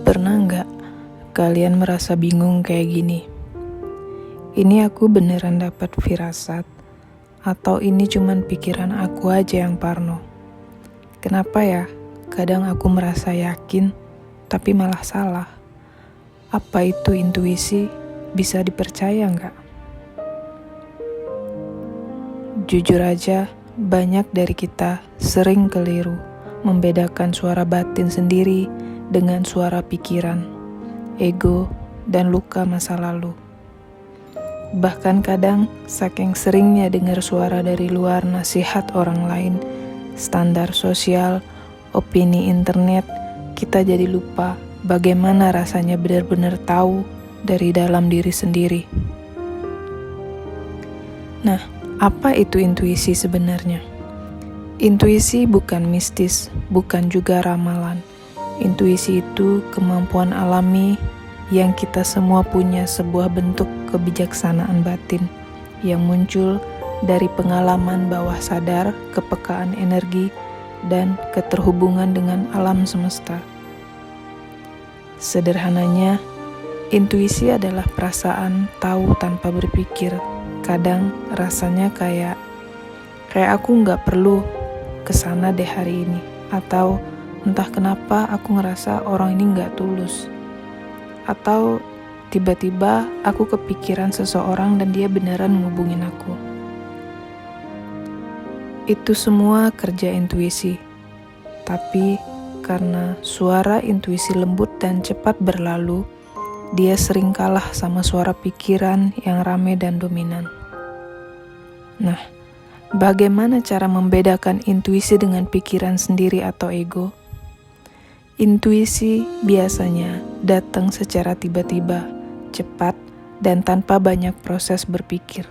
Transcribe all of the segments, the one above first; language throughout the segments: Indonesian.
Pernah nggak kalian merasa bingung kayak gini? Ini aku beneran dapat firasat, atau ini cuman pikiran aku aja yang parno? Kenapa ya? Kadang aku merasa yakin, tapi malah salah. Apa itu intuisi? Bisa dipercaya nggak? Jujur aja, banyak dari kita sering keliru membedakan suara batin sendiri dengan suara pikiran, ego, dan luka masa lalu. Bahkan kadang, saking seringnya dengar suara dari luar nasihat orang lain, standar sosial, opini internet, kita jadi lupa bagaimana rasanya benar-benar tahu dari dalam diri sendiri. Nah, apa itu intuisi sebenarnya? Intuisi bukan mistis, bukan juga ramalan. Intuisi itu kemampuan alami yang kita semua punya, sebuah bentuk kebijaksanaan batin yang muncul dari pengalaman bawah sadar, kepekaan energi, dan keterhubungan dengan alam semesta. Sederhananya, intuisi adalah perasaan tahu tanpa berpikir. Kadang rasanya kayak aku nggak perlu kesana deh hari ini, atau entah kenapa aku ngerasa orang ini nggak tulus, atau tiba-tiba aku kepikiran seseorang dan dia beneran ngubungin aku. Itu semua kerja intuisi, tapi karena suara intuisi lembut dan cepat berlalu, dia sering kalah sama suara pikiran yang rame dan dominan. Nah, bagaimana cara membedakan intuisi dengan pikiran sendiri atau ego? Intuisi biasanya datang secara tiba-tiba, cepat, dan tanpa banyak proses berpikir.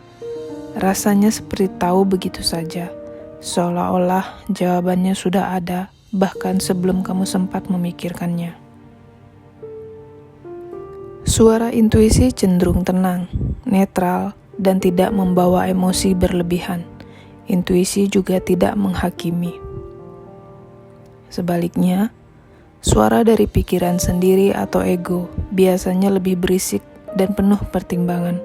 Rasanya seperti tahu begitu saja, seolah-olah jawabannya sudah ada, bahkan sebelum kamu sempat memikirkannya. Suara intuisi cenderung tenang, netral, dan tidak membawa emosi berlebihan. Intuisi juga tidak menghakimi. Sebaliknya, suara dari pikiran sendiri atau ego biasanya lebih berisik dan penuh pertimbangan.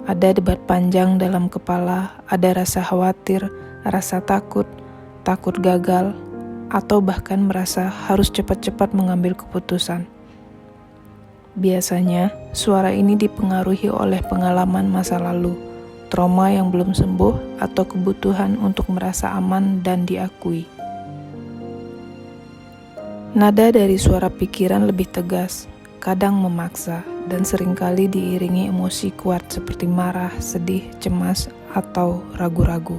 Ada debat panjang dalam kepala, ada rasa khawatir, rasa takut gagal, atau bahkan merasa harus cepat-cepat mengambil keputusan. Biasanya, suara ini dipengaruhi oleh pengalaman masa lalu, trauma yang belum sembuh, atau kebutuhan untuk merasa aman dan diakui. Nada dari suara pikiran lebih tegas, kadang memaksa, dan seringkali diiringi emosi kuat seperti marah, sedih, cemas, atau ragu-ragu.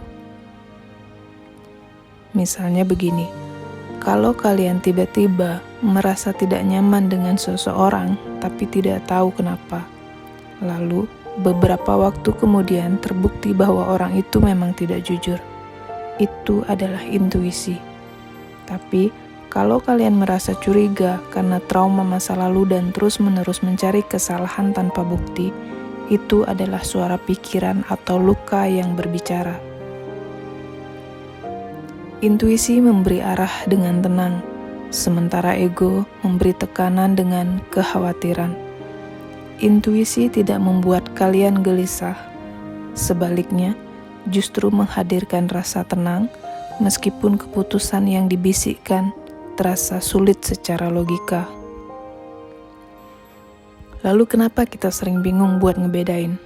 Misalnya begini, kalau kalian tiba-tiba merasa tidak nyaman dengan seseorang, tapi tidak tahu kenapa, lalu beberapa waktu kemudian terbukti bahwa orang itu memang tidak jujur, itu adalah intuisi. Tapi, kalau kalian merasa curiga karena trauma masa lalu dan terus-menerus mencari kesalahan tanpa bukti, itu adalah suara pikiran atau luka yang berbicara. Intuisi memberi arah dengan tenang, sementara ego memberi tekanan dengan kekhawatiran. Intuisi tidak membuat kalian gelisah. Sebaliknya, justru menghadirkan rasa tenang, meskipun keputusan yang dibisikkan terasa sulit secara logika. Lalu kenapa kita sering bingung buat ngebedain?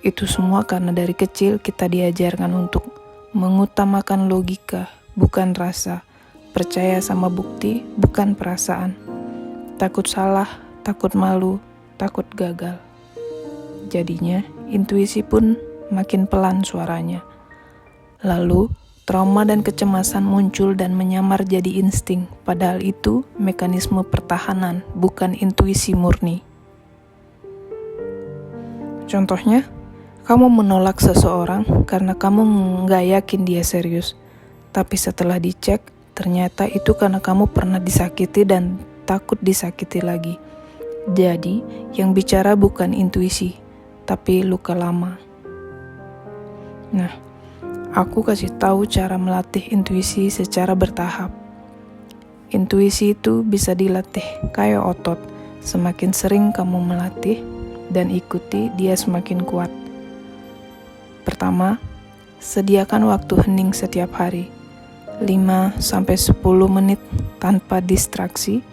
Itu semua karena dari kecil kita diajarkan untuk mengutamakan logika, bukan rasa, percaya sama bukti, bukan perasaan, takut salah, takut malu, takut gagal. Jadinya, intuisi pun makin pelan suaranya. Lalu, trauma dan kecemasan muncul dan menyamar jadi insting, padahal itu mekanisme pertahanan, bukan intuisi murni. Contohnya, kamu menolak seseorang karena kamu nggak yakin dia serius, tapi setelah dicek, ternyata itu karena kamu pernah disakiti dan takut disakiti lagi. Jadi, yang bicara bukan intuisi, tapi luka lama. Nah, aku kasih tahu cara melatih intuisi secara bertahap. Intuisi itu bisa dilatih kayak otot. Semakin sering kamu melatih dan ikuti, dia semakin kuat. Pertama, sediakan waktu hening setiap hari. 5-10 menit tanpa distraksi.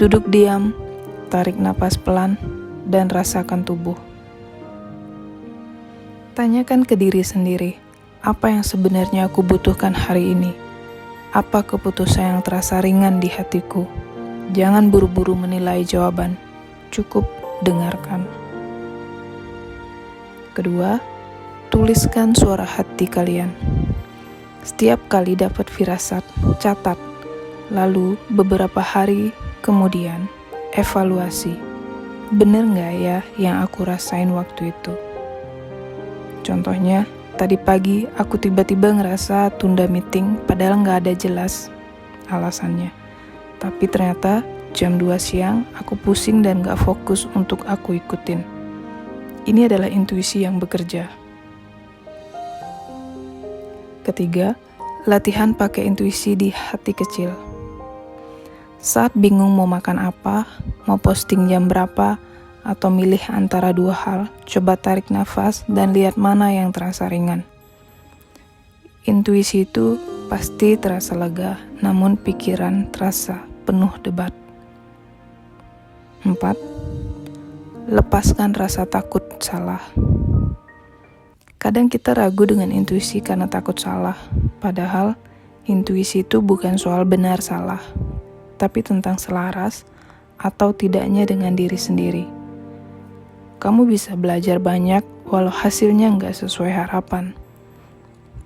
Duduk diam, tarik napas pelan, dan rasakan tubuh. Tanyakan ke diri sendiri, apa yang sebenarnya aku butuhkan hari ini? Apa keputusan yang terasa ringan di hatiku? Jangan buru-buru menilai jawaban, cukup dengarkan. Kedua, tuliskan suara hati kalian. Setiap kali dapat firasat, catat. Lalu beberapa hari kemudian, evaluasi. Bener gak ya yang aku rasain waktu itu? Contohnya, tadi pagi aku tiba-tiba ngerasa tunda meeting padahal gak ada jelas alasannya. Tapi ternyata jam 2 siang aku pusing dan gak fokus untuk aku ikutin. Ini adalah intuisi yang bekerja. Ketiga, latihan pakai intuisi di hati kecil. Saat bingung mau makan apa, mau posting jam berapa, atau milih antara dua hal, coba tarik nafas dan lihat mana yang terasa ringan. Intuisi itu pasti terasa lega, namun pikiran terasa penuh debat. 4. Lepaskan rasa takut salah. Kadang kita ragu dengan intuisi karena takut salah, padahal intuisi itu bukan soal benar salah, tapi tentang selaras atau tidaknya dengan diri sendiri. Kamu bisa belajar banyak walau hasilnya nggak sesuai harapan.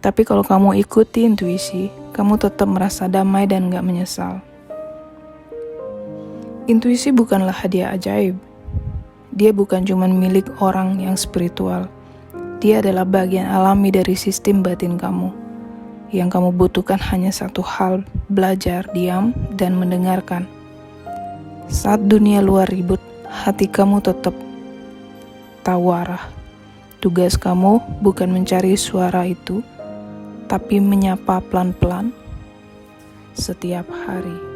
Tapi kalau kamu ikuti intuisi, kamu tetap merasa damai dan nggak menyesal. Intuisi bukanlah hadiah ajaib. Dia bukan cuma milik orang yang spiritual. Dia adalah bagian alami dari sistem batin kamu. Yang kamu butuhkan hanya satu hal, belajar, diam, dan mendengarkan. Saat dunia luar ribut, hati kamu tetap tahu arah. Tugas kamu bukan mencari suara itu, tapi menyapa pelan-pelan setiap hari.